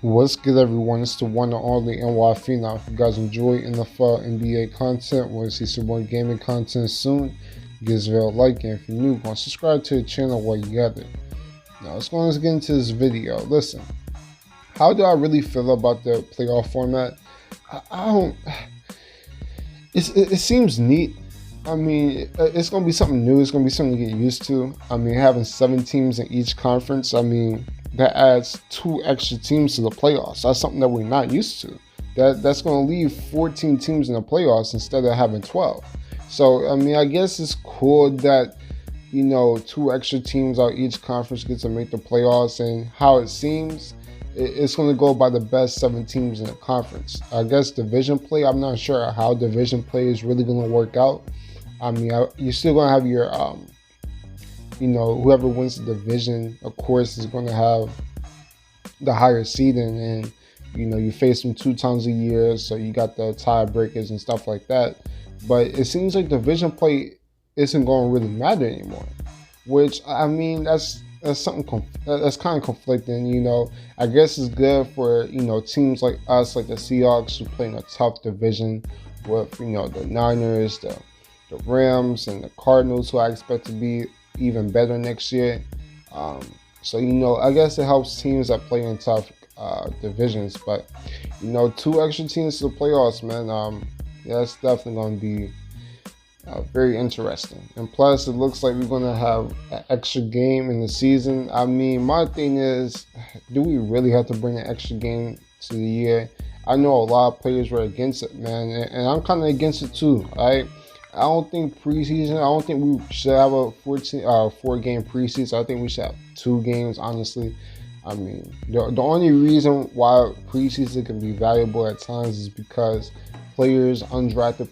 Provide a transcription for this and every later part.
What's good, everyone? It's the one and only NY Phenom. If you guys enjoy NFL NBA content, want to see some more gaming content soon, give this video a like, and if you're new, go and subscribe to the channel while you got it. Now, let's go and get into this video. Listen, how do I really feel about the playoff format? I don't. It seems neat. I mean, it's going to be something new. It's going to be something to get used to. I mean, having 7 teams in each conference, I mean, that adds 2 extra teams to the playoffs. That's something that we're not used to. That's going to leave 14 teams in the playoffs instead of having 12. So, I mean, I guess it's cool that, 2 extra teams out each conference get to make the playoffs, and how it seems, it's going to go by the best 7 teams in the conference. I guess division play, I'm not sure how division play is really going to work out. I mean, you're still going to have your, whoever wins the division, of course, is going to have the higher seeding, and, you face them 2 times a year, so you got the tiebreakers and stuff like that. But it seems like division play isn't going to really matter anymore, which, I mean, that's something that's kind of conflicting. I guess it's good for teams like us, like the Seahawks, who play in a tough division with the Niners, the Rams, and the Cardinals, who I expect to be even better next year. So I guess it helps teams that play in tough divisions. But 2 extra teams to the playoffs, man. That's definitely going to be very interesting. And plus, it looks like we're going to have an extra game in the season. I mean, my thing is, do we really have to bring an extra game to the year? I know a lot of players were against it, man, and I'm kind of against it too. Right? I don't think preseason. I don't think we should have a 4-game preseason. I think we should have 2 games, honestly. I mean, the only reason why preseason can be valuable at times is because players, undrafted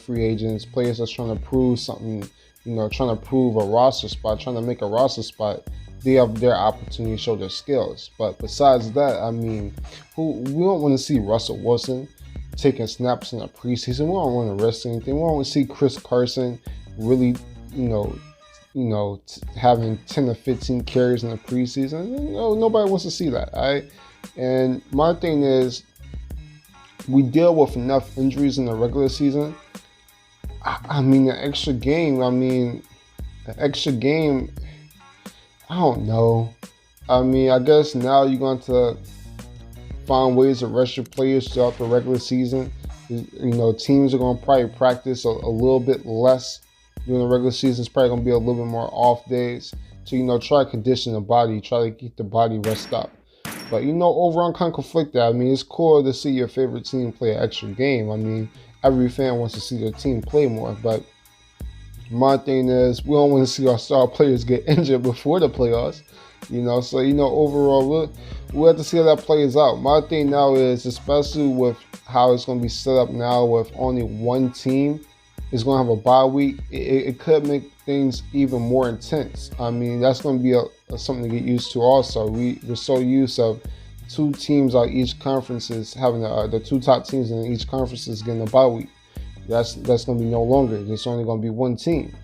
free agents, players that's trying to prove something, trying to prove a roster spot, trying to make a roster spot, they have their opportunity to show their skills. But besides that, I mean, we don't want to see Russell Wilson taking snaps in the preseason. We don't want to risk anything. We don't want to see Chris Carson really, having 10 or 15 carries in the preseason. Nobody wants to see that, all right? And my thing is, we deal with enough injuries in the regular season. I mean, an extra game, I don't know. I mean, I guess now you're going to find ways to rest your players throughout the regular season. Teams are going to probably practice a little bit less during the regular season. It's probably going to be a little bit more off days. So, try to condition the body, try to get the body rest up. But, overall, I'm kind of conflicted. I mean, it's cool to see your favorite team play an extra game. I mean, every fan wants to see their team play more. But my thing is, we don't want to see our star players get injured before the playoffs. So, overall, we'll have to see how that plays out. My thing now is, especially with how it's going to be set up now with only 1 team is going to have a bye week, it could make things even more intense. I mean, that's going to be something to get used to also. We're so used of 2 teams out each conferences having the 2 top teams in each conference is getting a bye week. That's going to be no longer. There's only going to be 1 team.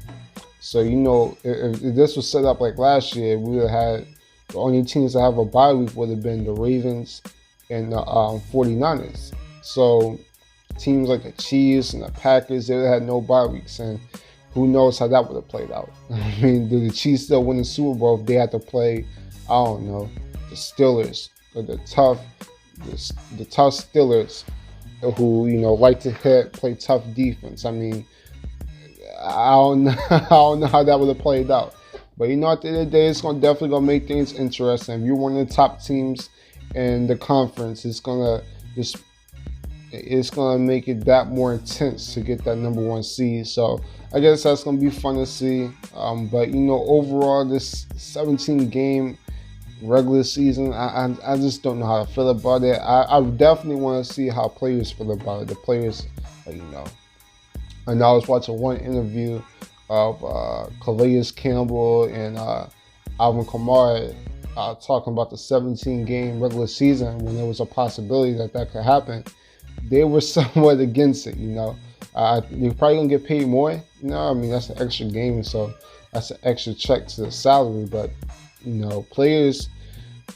So, if this was set up like last year, we would have had the only teams that have a bye week would have been the Ravens and the 49ers. So teams like the Chiefs and the Packers, they would have had no bye weeks, and who knows how that would have played out. I mean, did the Chiefs still win the Super Bowl if they had to play, I don't know, the Steelers, or the tough Steelers who, like to play tough defense? I mean, I don't know how that would have played out. But at the end of the day, it's definitely gonna make things interesting. If you're one of the top teams in the conference, it's gonna make it that more intense to get that number 1 seed. So I guess that's gonna be fun to see. But overall, this 17-game regular season, I just don't know how to feel about it. I definitely want to see how players feel about it. The players, And I was watching one interview of Calais Campbell and Alvin Kamara talking about the 17-game regular season when there was a possibility that could happen. They were somewhat against it, You're probably going to get paid more. I mean, that's an extra game, so that's an extra check to the salary. But, players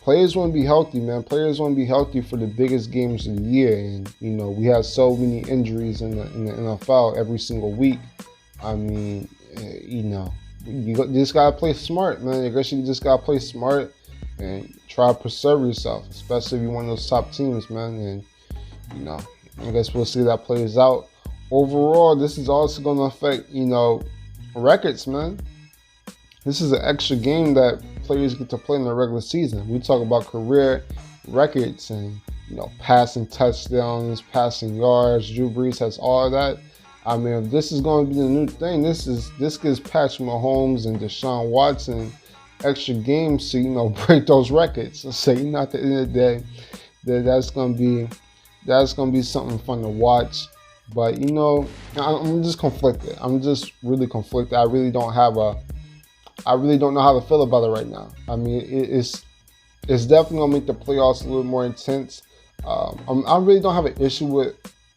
players want to be healthy, man. Players want to be healthy for the biggest games of the year, and we have so many injuries in the NFL every single week. I mean, you just gotta play smart, man. I guess you just gotta play smart and try to preserve yourself, especially if you're one of those top teams, man. And I guess we'll see that plays out. Overall, this is also going to affect, records, man. This is an extra game that players get to play in the regular season. We talk about career records and, passing touchdowns, passing yards. Drew Brees has all of that. I mean, if this is going to be the new thing, this gives Patrick Mahomes and Deshaun Watson extra games to, break those records. So, at the end of the day, that's going to be something fun to watch. But, I'm just conflicted. I'm just really conflicted. I really don't know how to feel about it right now. I mean, it's definitely going to make the playoffs a little more intense. I really don't have an issue with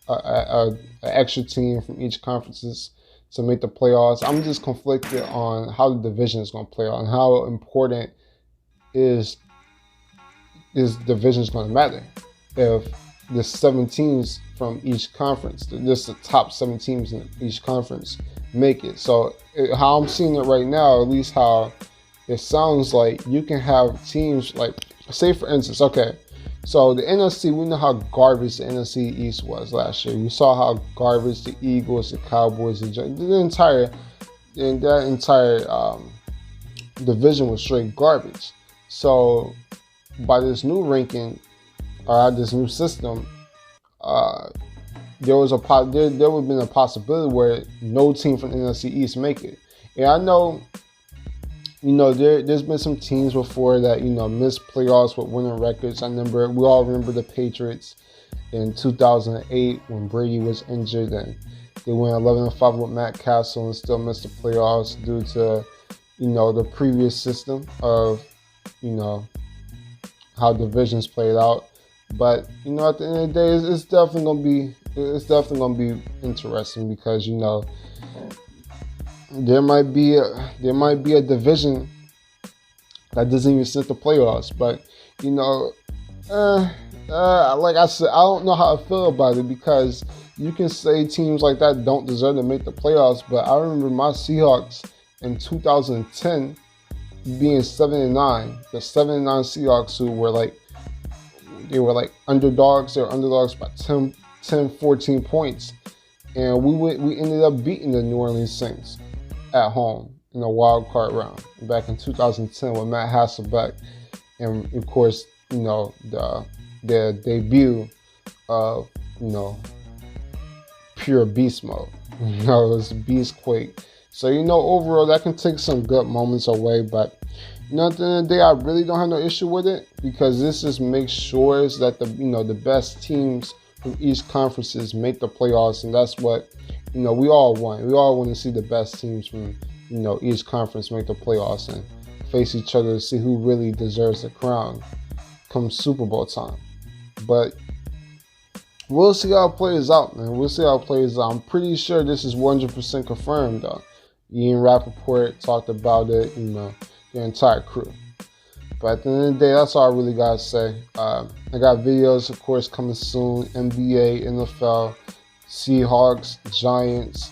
an extra team from each conferences to make the playoffs. I'm just conflicted on how the division is going to play out and how important is division is going to matter. If the 7 teams from each conference, just the top 7 teams in each conference make it. So how I'm seeing it right now, at least how it sounds like, you can have teams like, say for instance, okay, so the NFC, we know how garbage the NFC East was last year. You saw how garbage the Eagles, the Cowboys, the entire division was straight garbage. So by this new ranking, this new system, there would have been a possibility where no team from the NFC East make it. And I know, there's been some teams before that, missed playoffs with winning records. We all remember the Patriots in 2008 when Brady was injured and they went 11-5 with Matt Castle and still missed the playoffs due to, the previous system of, how divisions played out. But at the end of the day, it's definitely gonna be interesting because there might be a division that doesn't even sit the playoffs. But like I said, I don't know how I feel about it because you can say teams like that don't deserve to make the playoffs. But I remember my Seahawks in 2010 being 7-9. The 7-9 Seahawks who were like underdogs. They were underdogs by 10, 14 points. And we ended up beating the New Orleans Saints at home in the wild card round back in 2010 with Matt Hasselbeck. And of course, the debut of, pure beast mode. It was Beastquake. So, overall that can take some good moments away, but at the end of the day, I really don't have no issue with it because this just makes sure that the best teams from each conferences make the playoffs, and that's what we all want. We all want to see the best teams from each conference make the playoffs and face each other to see who really deserves the crown come Super Bowl time. But we'll see how it plays out, man. We'll see how it plays out. I'm pretty sure this is 100% confirmed, though. Ian Rappaport talked about it, the entire crew. But at the end of the day, that's all I really got to say. I got videos, of course, coming soon. NBA, NFL, Seahawks, Giants,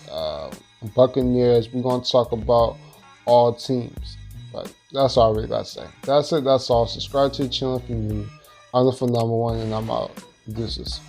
Buccaneers. We're going to talk about all teams. But that's all I really got to say. That's it. That's all. Subscribe to the channel if you're new. I'm the Phenomenal One, and I'm out. Deuces.